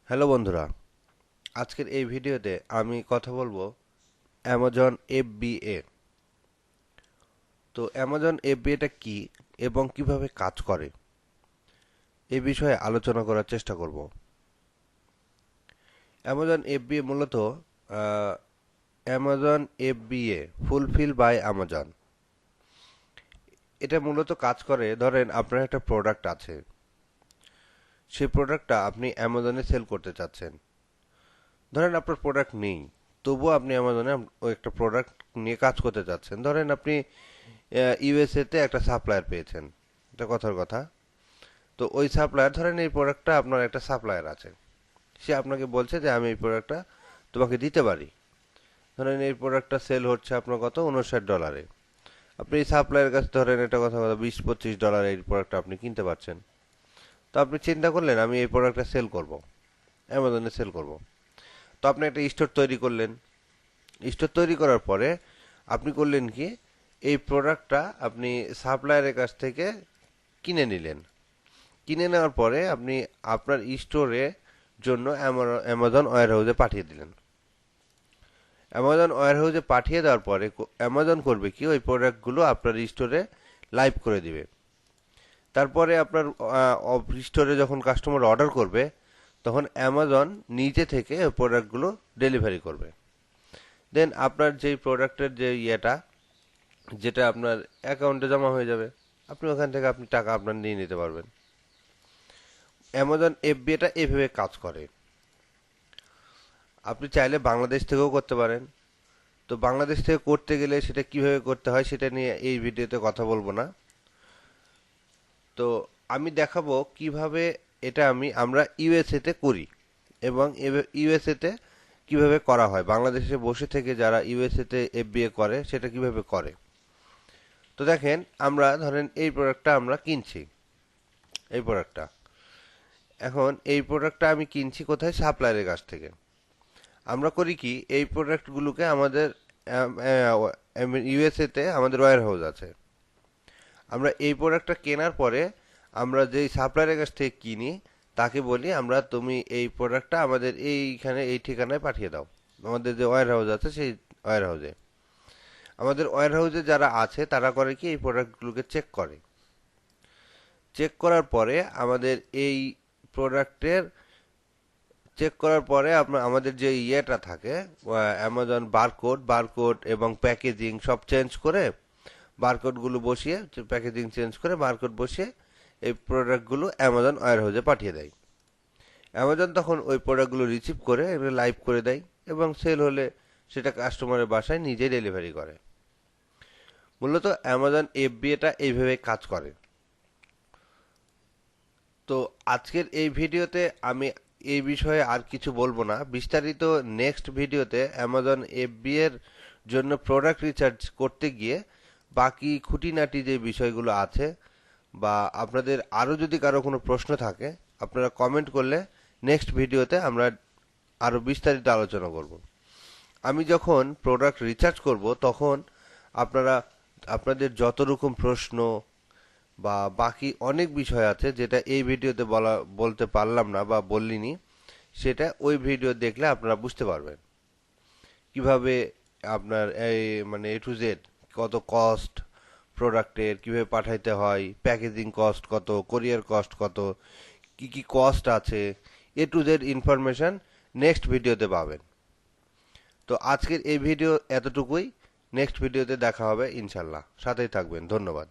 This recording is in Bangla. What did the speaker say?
হ্যালো বন্ধুরা, আজকের এই ভিডিওতে আমি কথা বলবো অ্যামাজন FBA। তো অ্যামাজন FBAটা কি এবং কিভাবে কাজ করে এই বিষয়ে আলোচনা করার চেষ্টা করব। অ্যামাজন FBA মূলত Amazon FBA fulfil by Amazon. এটা মূলত কাজ করে, ধরেন আপনার একটা প্রোডাক্ট আছে, সেই প্রোডাক্টটা আপনি অ্যামাজনে সেল করতে চাচ্ছেন। ধরেন আপনার প্রোডাক্ট নেই, তবুও আপনি অ্যামাজনে ওই একটা প্রোডাক্ট নিয়ে কাজ করতে চাচ্ছেন। ধরেন আপনি ইউএসএ তে একটা সাপ্লায়ার পেয়েছেন, এটা কথার কথা। তো ওই সাপ্লায়ার, ধরেন এই প্রোডাক্টটা আপনার একটা সাপ্লায়ার আছে, সে আপনাকে বলছে যে আমি এই প্রোডাক্টটা তোমাকে দিতে পারি। ধরেন এই প্রোডাক্টটা সেল হচ্ছে আপনার কত, $59। আপনি এই সাপ্লায়ারের কাছে ধরেন এটা কথা কথা $20-25 এই প্রোডাক্টটা আপনি কিনতে পারছেন। তো আপনি চিন্তা করলেন আমি এই প্রোডাক্টটা সেল করব, অ্যামাজনে সেল করব। তো আপনি একটা স্টোর তৈরি করলেন। স্টোর তৈরি করার পরে আপনি করলেন কি, এই প্রোডাক্টটা আপনি সাপ্লায়ারের কাছ থেকে কিনে নিলেন। কিনে নেওয়ার পরে আপনি আপনার স্টোরে জন্য অ্যামাজন ওয়্যারহাউসে পাঠিয়ে দিলেন। অ্যামাজন ওয়্যারহাউসে পাঠিয়ে দেওয়ার পরে অ্যামাজন করবে কি, ওই প্রোডাক্টগুলো আপনার স্টোরে লাইভ করে দিবে। তারপরে আপনার স্টোরে যখন কাস্টমার অর্ডার করবে, তখন অ্যামাজন নিজে থেকে ওই প্রোডাক্টগুলো ডেলিভারি করবে। দেন আপনার যেই প্রোডাক্টের যে যেটা আপনার অ্যাকাউন্টে জমা হয়ে যাবে, আপনি ওখান থেকে আপনি টাকা আপনার নিয়ে নিতে পারবেন। অ্যামাজন FBA এভাবে কাজ করে। আপনি চাইলে বাংলাদেশ থেকেও করতে পারেন। তো বাংলাদেশ থেকে করতে গেলে সেটা কিভাবে করতে হয় সেটা নিয়ে এই ভিডিওতে কথা বলবো না। তো আমি দেখাবো কিভাবে এটা আমরা ইউএসএ তে করি এবং ইউএসএ তে কিভাবে করা হয়, বাংলাদেশে বসে থেকে যারা ইউএসএ তে FBA করে সেটা কিভাবে করে। তো দেখেন, আমরা ধরেন এই প্রোডাক্টটা আমরা কিনছি। এই প্রোডাক্টটা এখন এই প্রোডাক্টটা আমি কিনছি কোথায়, সাপ্লায়ারের কাছ থেকে। আমরা করি কি, এই প্রোডাক্টগুলোকে আমাদের ইউএসএ তে আমাদের ওয়্যার হাউস আছে। আমরা এই প্রোডাক্টটা কেনার পরে আমরা যেই সাপ্লায়ারের কাছ থেকে কিনি তাকে বলি আমরা, তুমি এই প্রোডাক্টটা আমাদের এইখানে এই ঠিকানায় পাঠিয়ে দাও। আমাদের যে ওয়্যার হাউস আছে সেই ওয়্যার হাউসে, আমাদের ওয়্যার হাউসে যারা আছে তারা করে কি, এই প্রোডাক্টগুলোকে চেক করে। চেক করার পরে আমাদের এই প্রোডাক্টের চেক করার পরে আমাদের যে থাকে, অ্যামাজন বারকোড এবং প্যাকেজিং সব চেঞ্জ করে, বারকোডগুলো বসিয়ে, প্যাকেজিং চেঞ্জ করে বারকোড বসিয়ে এই প্রোডাক্টগুলো অ্যামাজন ওয়্যারহাউসে পাঠিয়ে দেয়। অ্যামাজন তখন ওই প্রোডাক্টগুলো রিসিভ করে এগুলো লাইভ করে দেয় এবং সেল হলে সেটা কাস্টমারের বাসায় নিজে ডেলিভারি করে। মূলত অ্যামাজন FBA এইভাবে কাজ করে। তো আজকের এই ভিডিওতে আমি এই বিষয়ে আর কিছু বলবো না, বিস্তারিত নেক্সট ভিডিওতে অ্যামাজন FBA এর জন্য প্রোডাক্ট রিসার্চ করতে গিয়ে বাকি খুঁটিনাটি যে বিষয়গুলো আছে, বা আপনাদের আরও যদি কারো কোনো প্রশ্ন থাকে আপনারা কমেন্ট করলে নেক্সট ভিডিওতে আমরা আরও বিস্তারিত আলোচনা করব। আমি যখন প্রোডাক্ট রিসার্চ করব তখন আপনারা আপনাদের যত রকম প্রশ্ন বা বাকি অনেক বিষয় আছে যেটা এই ভিডিওতে বলতে পারলাম না বা বললিনি, সেটা ওই ভিডিও দেখলে আপনারা বুঝতে পারবেন কিভাবে আপনার এই মানে A to Z কত কস্ট প্রোডাক্টের, কিভাবে পাঠাইতে হয়, প্যাকেজিং কস্ট কত, কোরিয়ার কস্ট কত, কি কি কস্ট আছে, A to Z information next ভিডিওতে পাবেন। তো আজকের এই ভিডিও এতটুকুই, নেক্সট ভিডিওতে দেখা হবে ইনশাল্লাহ। সাথেই থাকবেন, ধন্যবাদ।